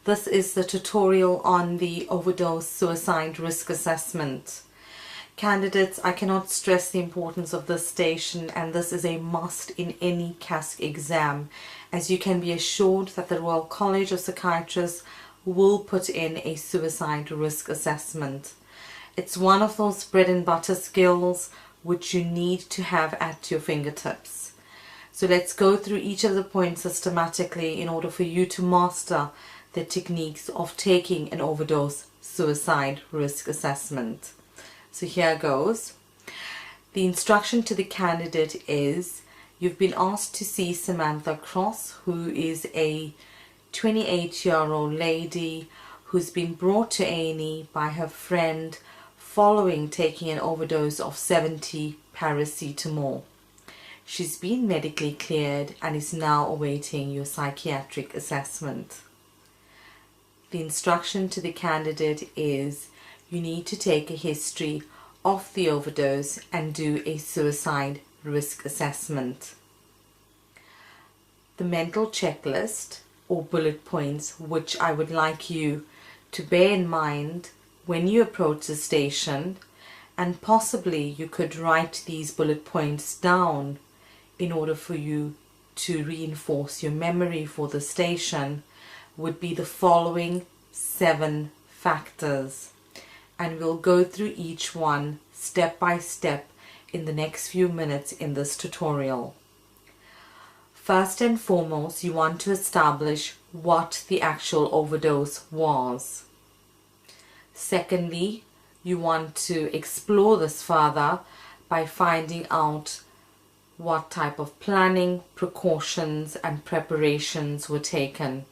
This is the tutorial on the overdose suicide risk assessment. Candidates, I cannot stress the importance of this station, and this is a must in any CASC exam, as you can be assured that the Royal College of Psychiatrists will put in a suicide risk assessment. It's one of those bread and butter skills which you need to have at your fingertips. So let's go through each of the points systematically in order for you to master the techniques of taking an overdose suicide risk assessment. So here goes. The instruction to the candidate is, you've been asked to see Samantha Cross, who is a 28-year-old lady who's been brought to A&E by her friend following taking an overdose of 70 paracetamol. She's been medically cleared and is now awaiting your psychiatric assessment. The instruction to the candidate is, you need to take a history of the overdose and do a suicide risk assessment. The mental checklist or bullet points which I would like you to bear in mind when you approach the station, and possibly you could write these bullet points down in order for you to reinforce your memory for the station, would be the following 7 factors, and we'll go through each one step by step in the next few minutes in this tutorial. First and foremost, you want to establish what the actual overdose was. Secondly, you want to explore this further by finding out what type of planning, precautions and preparations were taken.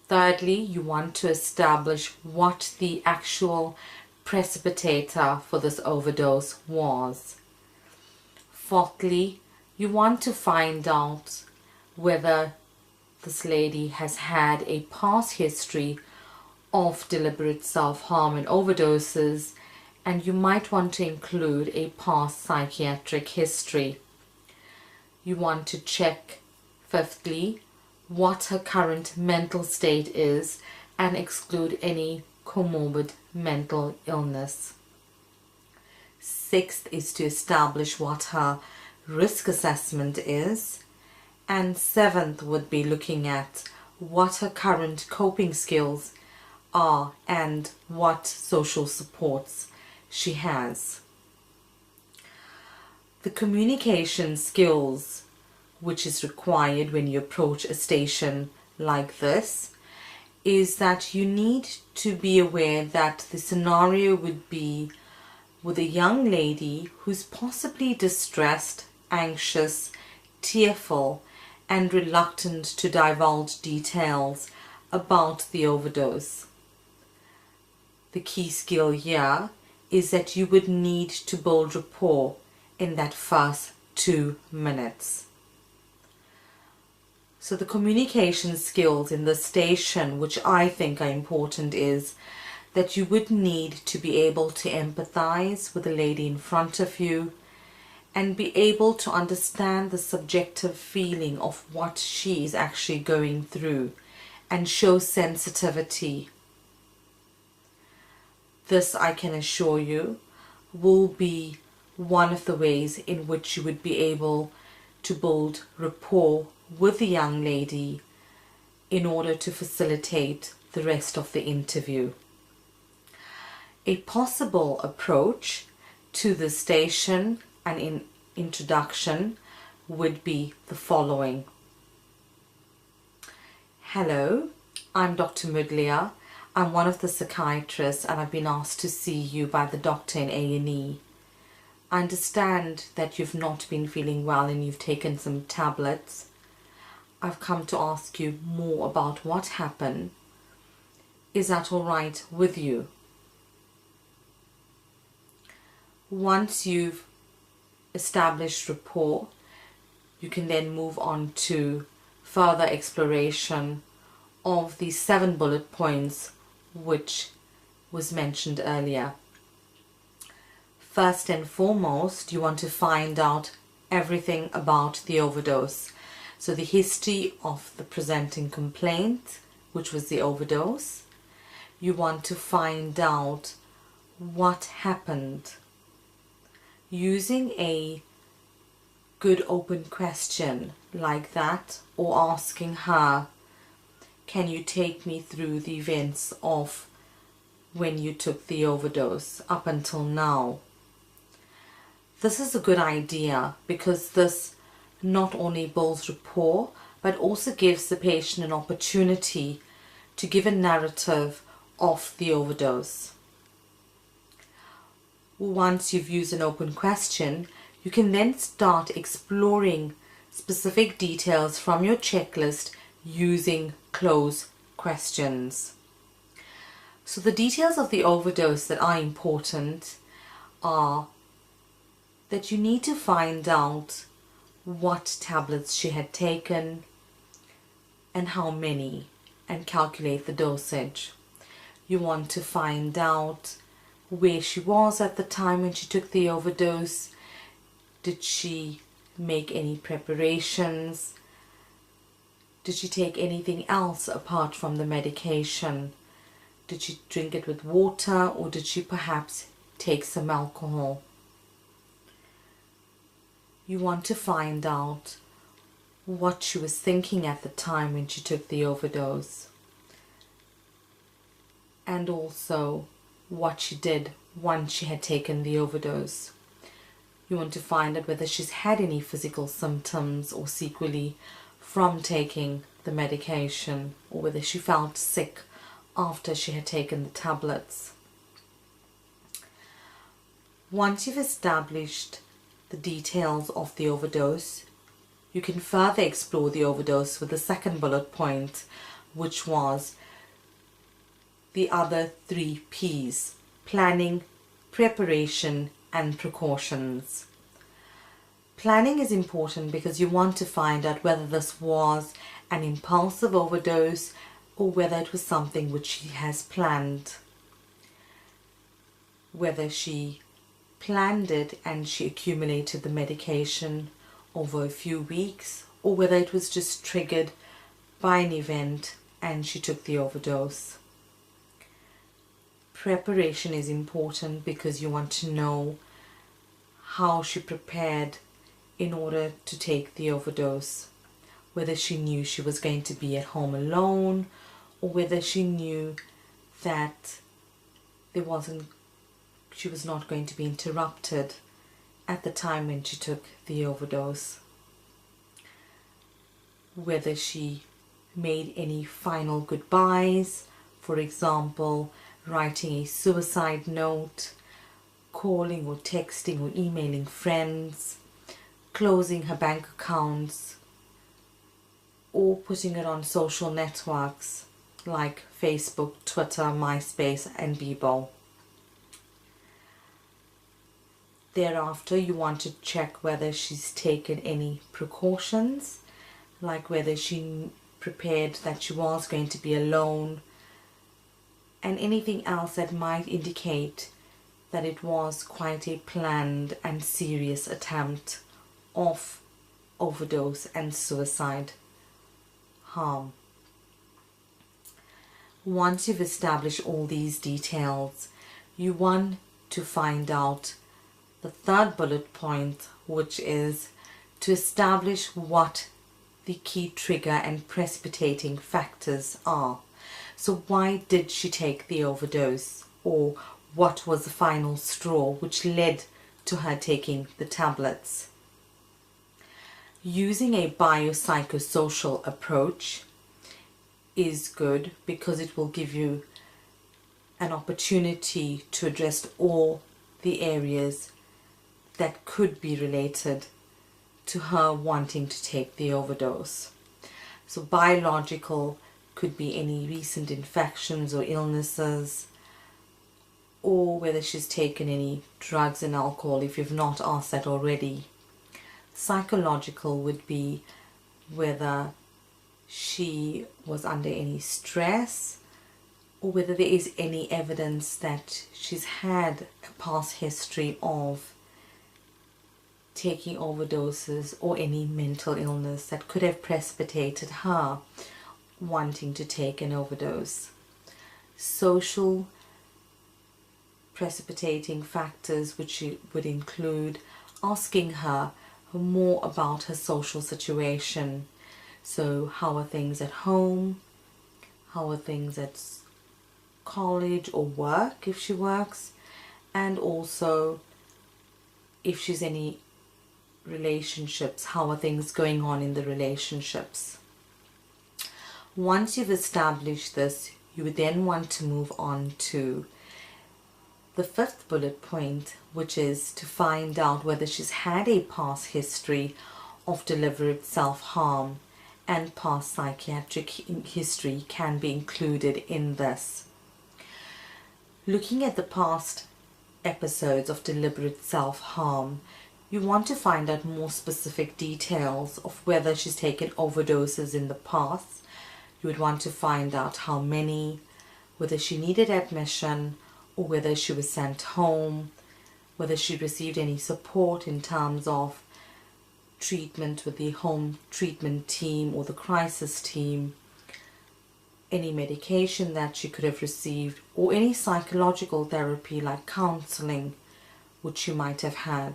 Thirdly, you want to establish what the actual precipitator for this overdose was. Fourthly, you want to find out whether this lady has had a past history of deliberate self-harm and overdoses, and you might want to include a past psychiatric history. You want to check, fifthly, what her current mental state is and exclude any comorbid mental illness. Sixth is to establish what her risk assessment is, and seventh would be looking at what her current coping skills are and what social supports she has. The communication skills which is required when you approach a station like this is that you need to be aware that the scenario would be with a young lady who's possibly distressed, anxious, tearful and reluctant to divulge details about the overdose. The key skill here is that you would need to build rapport in that first 2 minutes. So the communication skills in the station, which I think are important, is that you would need to be able to empathize with the lady in front of you and be able to understand the subjective feeling of what she is actually going through and show sensitivity. This, I can assure you, will be one of the ways in which you would be able to build rapport with the young lady in order to facilitate the rest of the interview. A possible approach to the station and in introduction would be the following. Hello, I'm Dr. Mudlia. I'm one of the psychiatrists and I've been asked to see you by the doctor in A&E. I understand that you've not been feeling well and you've taken some tablets. I've come to ask you more about what happened. Is that all right with you? Once you've established rapport, you can then move on to further exploration of the 7 bullet points which was mentioned earlier. First and foremost, you want to find out everything about the overdose. So the history of the presenting complaint, which was the overdose. You want to find out what happened. Using a good open question like that, or asking her, can you take me through the events of when you took the overdose up until now? This is a good idea because this not only builds rapport but also gives the patient an opportunity to give a narrative of the overdose. Once you've used an open question, you can then start exploring specific details from your checklist using closed questions. So the details of the overdose that are important are that you need to find out what tablets she had taken and how many, and calculate the dosage. You want to find out where she was at the time when she took the overdose. Did she make any preparations? Did she take anything else apart from the medication? Did she drink it with water, or did she perhaps take some alcohol? You want to find out what she was thinking at the time when she took the overdose, and also what she did once she had taken the overdose. You want to find out whether she's had any physical symptoms or sequelae from taking the medication, or whether she felt sick after she had taken the tablets. Once you've established the details of the overdose, you can further explore the overdose with the second bullet point, which was the other 3 P's: planning, preparation, and precautions. Planning is important because you want to find out whether this was an impulsive overdose or whether it was something which she has planned. Whether she planned it and she accumulated the medication over a few weeks, or whether it was just triggered by an event and she took the overdose. Preparation is important because you want to know how she prepared in order to take the overdose. Whether she knew she was going to be at home alone, or whether she knew that she was not going to be interrupted at the time when she took the overdose. Whether she made any final goodbyes, for example, writing a suicide note, calling or texting or emailing friends, closing her bank accounts, or putting it on social networks like Facebook, Twitter, MySpace, and Bebo. Thereafter, you want to check whether she's taken any precautions, like whether she prepared that she was going to be alone, and anything else that might indicate that it was quite a planned and serious attempt of overdose and suicide harm. Once you've established all these details, you want to find out the third bullet point, which is to establish what the key trigger and precipitating factors are. So why did she take the overdose, or what was the final straw which led to her taking the tablets? Using a biopsychosocial approach is good because it will give you an opportunity to address all the areas that could be related to her wanting to take the overdose. So biological could be any recent infections or illnesses, or whether she's taken any drugs and alcohol if you've not asked that already. Psychological would be whether she was under any stress, or whether there is any evidence that she's had a past history of taking overdoses or any mental illness that could have precipitated her wanting to take an overdose. Social precipitating factors, which would include asking her more about her social situation. So how are things at home? How are things at college or work if she works? And also if she's any relationships, how are things going on in the relationships? Once you've established this, you would then want to move on to the fifth bullet point, which is to find out whether she's had a past history of deliberate self-harm, and past psychiatric history can be included in this. Looking at the past episodes of deliberate self-harm, you want to find out more specific details of whether she's taken overdoses in the past. You would want to find out how many, whether she needed admission or whether she was sent home, whether she received any support in terms of treatment with the home treatment team or the crisis team, any medication that she could have received, or any psychological therapy like counseling which she might have had.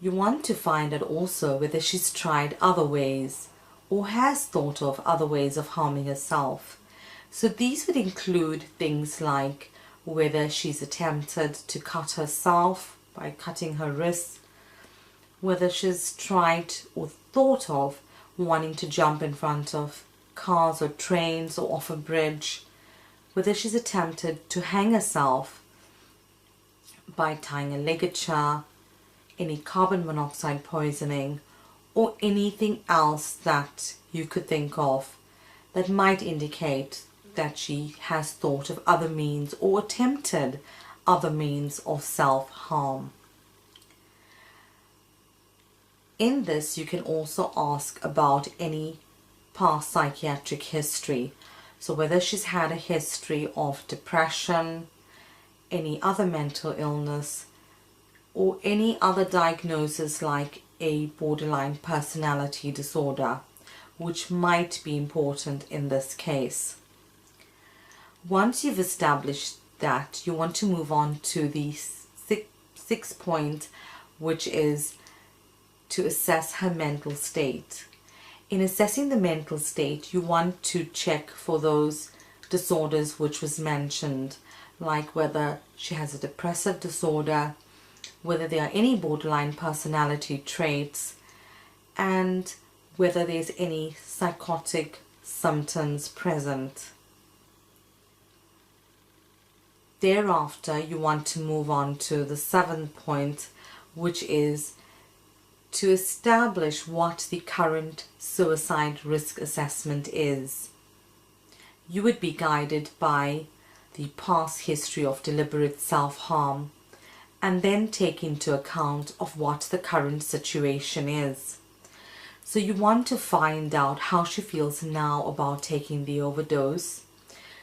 You want to find out also whether she's tried other ways or has thought of other ways of harming herself. So these would include things like whether she's attempted to cut herself by cutting her wrists, whether she's tried or thought of wanting to jump in front of cars or trains or off a bridge, whether she's attempted to hang herself by tying a ligature, any carbon monoxide poisoning, or anything else that you could think of that might indicate that she has thought of other means or attempted other means of self-harm. In this, you can also ask about any past psychiatric history. So whether she's had a history of depression, any other mental illness, or any other diagnosis like a borderline personality disorder, which might be important in this case. Once you've established that, you want to move on to the sixth point, which is to assess her mental state. In assessing the mental state, you want to check for those disorders which was mentioned, like whether she has a depressive disorder, whether there are any borderline personality traits, and whether there's any psychotic symptoms present. Thereafter, you want to move on to the seventh point, which is to establish what the current suicide risk assessment is. You would be guided by the past history of deliberate self-harm and then take into account of what the current situation is. So you want to find out how she feels now about taking the overdose.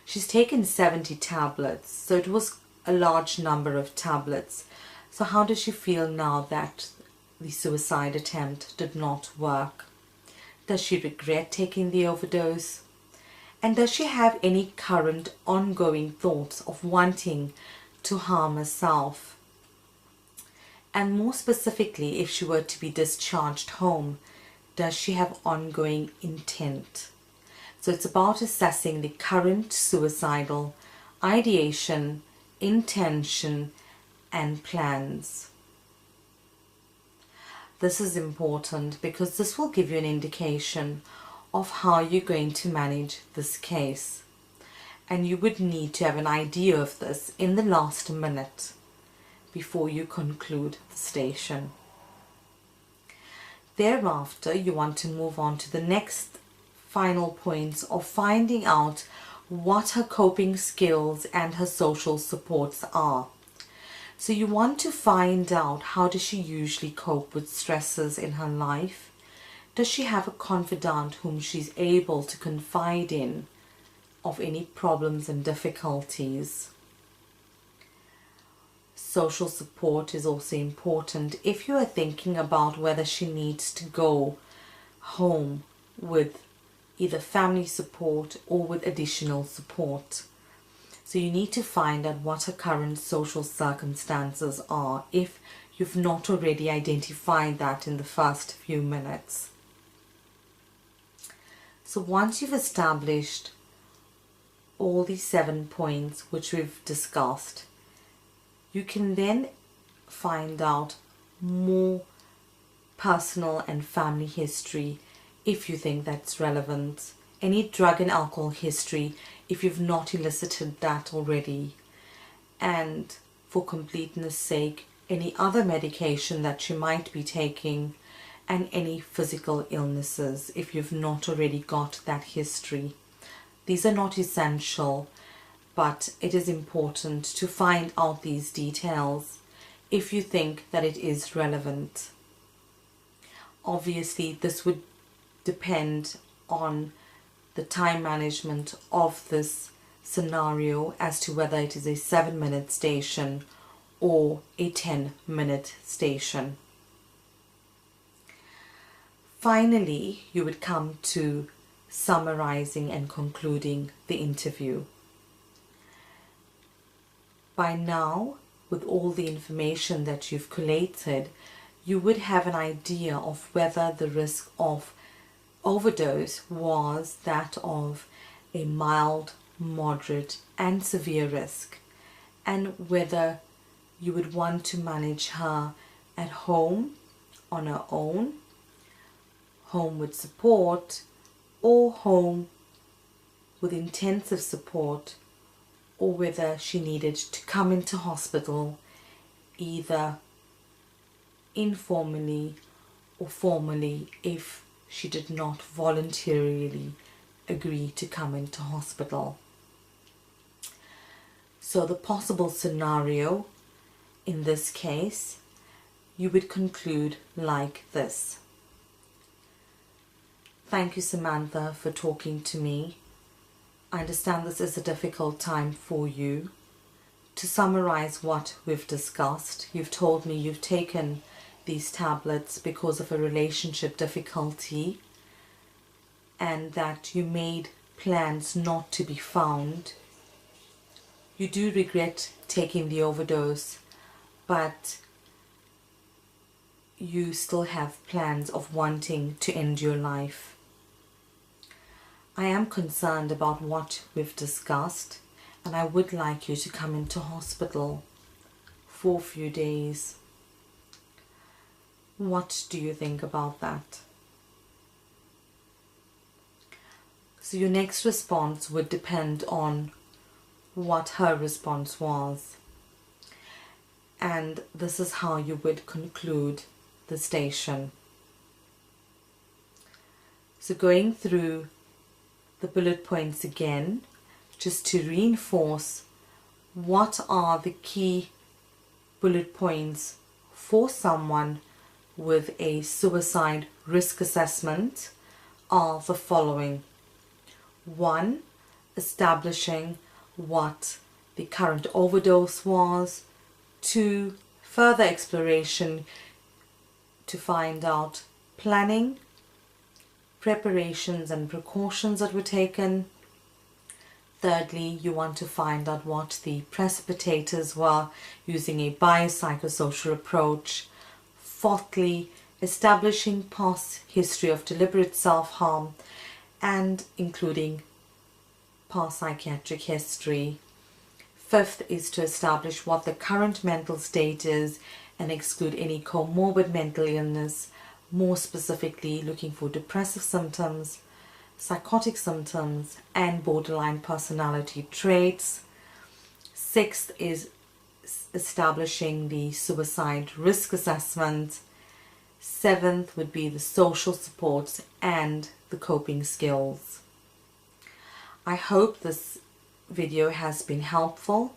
She's taken 70 tablets, so it was a large number of tablets. So how does she feel now that the suicide attempt did not work? Does she regret taking the overdose? And does she have any current ongoing thoughts of wanting to harm herself? And more specifically, if she were to be discharged home, does she have ongoing intent? So it's about assessing the current suicidal ideation, intention, and plans. This is important because this will give you an indication of how you're going to manage this case. And you would need to have an idea of this in the last minute before you conclude the station. Thereafter, you want to move on to the next final points of finding out what her coping skills and her social supports are. So you want to find out, how does she usually cope with stresses in her life? Does she have a confidant whom she's able to confide in of any problems and difficulties? Social support is also important if you are thinking about whether she needs to go home with either family support or with additional support. So you need to find out what her current social circumstances are if you've not already identified that in the first few minutes. So once you've established all these 7 points which we've discussed, you can then find out more personal and family history if you think that's relevant. Any drug and alcohol history if you've not elicited that already. And for completeness sake, any other medication that you might be taking, and any physical illnesses if you've not already got that history. These are not essential, but it is important to find out these details if you think that it is relevant. Obviously, this would depend on the time management of this scenario as to whether it is a 7-minute station or a 10-minute station. Finally, you would come to summarizing and concluding the interview. By now, with all the information that you've collated, you would have an idea of whether the risk of overdose was that of a mild, moderate and severe risk, and whether you would want to manage her at home on her own, home with support, or home with intensive support, or whether she needed to come into hospital either informally or formally if she did not voluntarily agree to come into hospital. So the possible scenario in this case, you would conclude like this. Thank you, Samantha, for talking to me. I understand this is a difficult time for you. To summarize what we've discussed, you've told me you've taken these tablets because of a relationship difficulty and that you made plans not to be found. You do regret taking the overdose, but you still have plans of wanting to end your life. I am concerned about what we've discussed, and I would like you to come into hospital for a few days. What do you think about that? So your next response would depend on what her response was. And this is how you would conclude the station. So going through the bullet points again, just to reinforce what are the key bullet points for someone with a suicide risk assessment are the following. 1. Establishing what the current overdose was. 2. Further exploration to find out planning, preparations and precautions that were taken. Thirdly, you want to find out what the precipitators were using a biopsychosocial approach. Fourthly, establishing past history of deliberate self-harm and including past psychiatric history. Fifth is to establish what the current mental state is and exclude any comorbid mental illness, more specifically looking for depressive symptoms, psychotic symptoms and borderline personality traits. Sixth is establishing the suicide risk assessment. Seventh would be the social supports and the coping skills. I hope this video has been helpful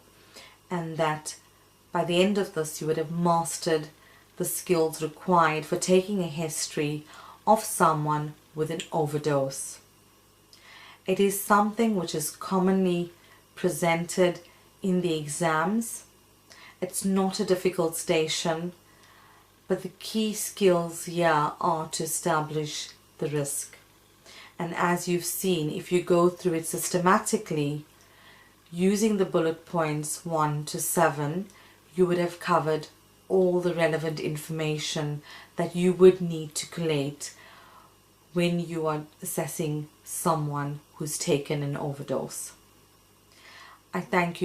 and that by the end of this you would have mastered the skills required for taking a history of someone with an overdose. It is something which is commonly presented in the exams. It's not a difficult station, but the key skills here are to establish the risk. And as you've seen, if you go through it systematically, using the bullet points 1 to 7, you would have covered all the relevant information that you would need to collate when you are assessing someone who's taken an overdose. I thank you.